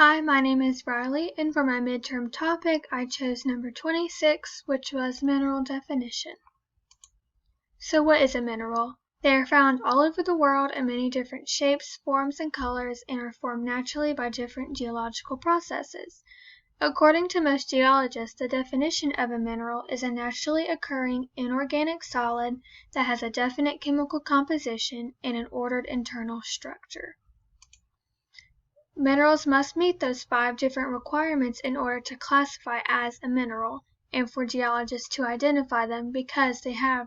Hi, my name is Riley, and for my midterm topic, I chose number 26, which was mineral definition. So what is a mineral? They are found all over the world in many different shapes, forms, and colors, and are formed naturally by different geological processes. According to most geologists, the definition of a mineral is a naturally occurring inorganic solid that has a definite chemical composition and an ordered internal structure. Minerals must meet those 5 different requirements in order to classify as a mineral, and for geologists to identify them because they have,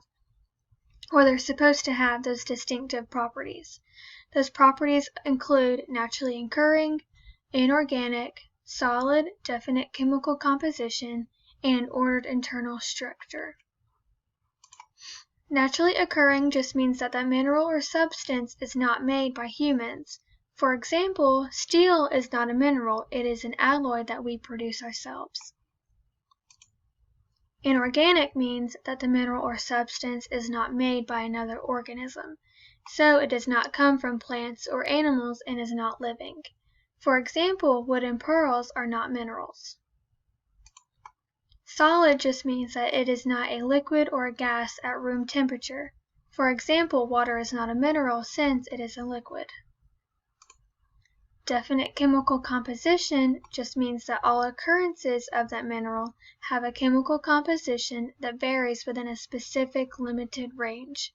or they're supposed to have, those distinctive properties. Those properties include naturally occurring, inorganic, solid, definite chemical composition, and ordered internal structure. Naturally occurring just means that that mineral or substance is not made by humans. For example, steel is not a mineral, it is an alloy that we produce ourselves. Inorganic means that the mineral or substance is not made by another organism, so it does not come from plants or animals and is not living. For example, wood and pearls are not minerals. Solid just means that it is not a liquid or a gas at room temperature. For example, water is not a mineral since it is a liquid. Definite chemical composition just means that all occurrences of that mineral have a chemical composition that varies within a specific limited range.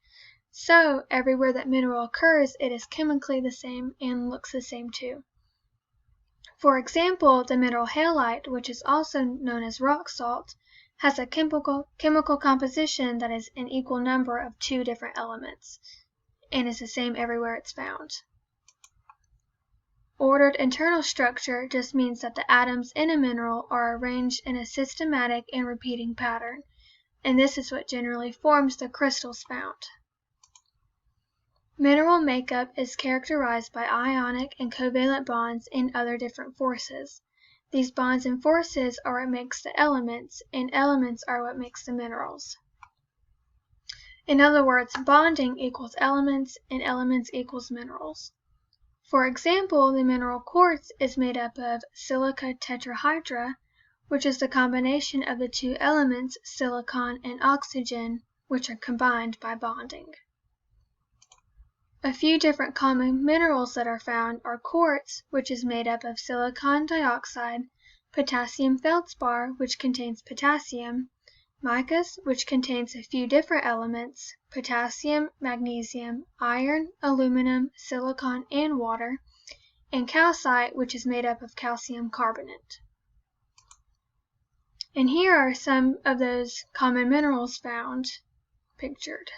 So, everywhere that mineral occurs, it is chemically the same and looks the same too. For example, the mineral halite, which is also known as rock salt, has a chemical composition that is an equal number of 2 different elements, and is the same everywhere it's found. Ordered internal structure just means that the atoms in a mineral are arranged in a systematic and repeating pattern, and this is what generally forms the crystals found. Mineral makeup is characterized by ionic and covalent bonds and other different forces. These bonds and forces are what makes the elements, and elements are what makes the minerals. In other words, bonding equals elements, and elements equals minerals. For example, the mineral quartz is made up of silica tetrahydra, which is the combination of the 2 elements silicon and oxygen, which are combined by bonding. A few different common minerals that are found are quartz, which is made up of silicon dioxide, potassium feldspar, which contains potassium, micas, which contains a few different elements, potassium, magnesium, iron, aluminum, silicon, and water, and calcite, which is made up of calcium carbonate. And here are some of those common minerals found pictured.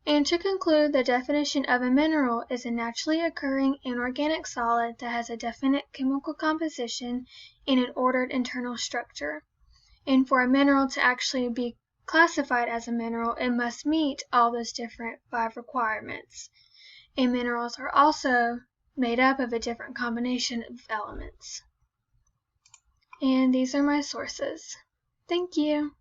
And to conclude, the definition of a mineral is a naturally occurring inorganic solid that has a definite chemical composition and an ordered internal structure. And for a mineral to actually be classified as a mineral, it must meet all those different 5 requirements. And minerals are also made up of a different combination of elements. And these are my sources. Thank you.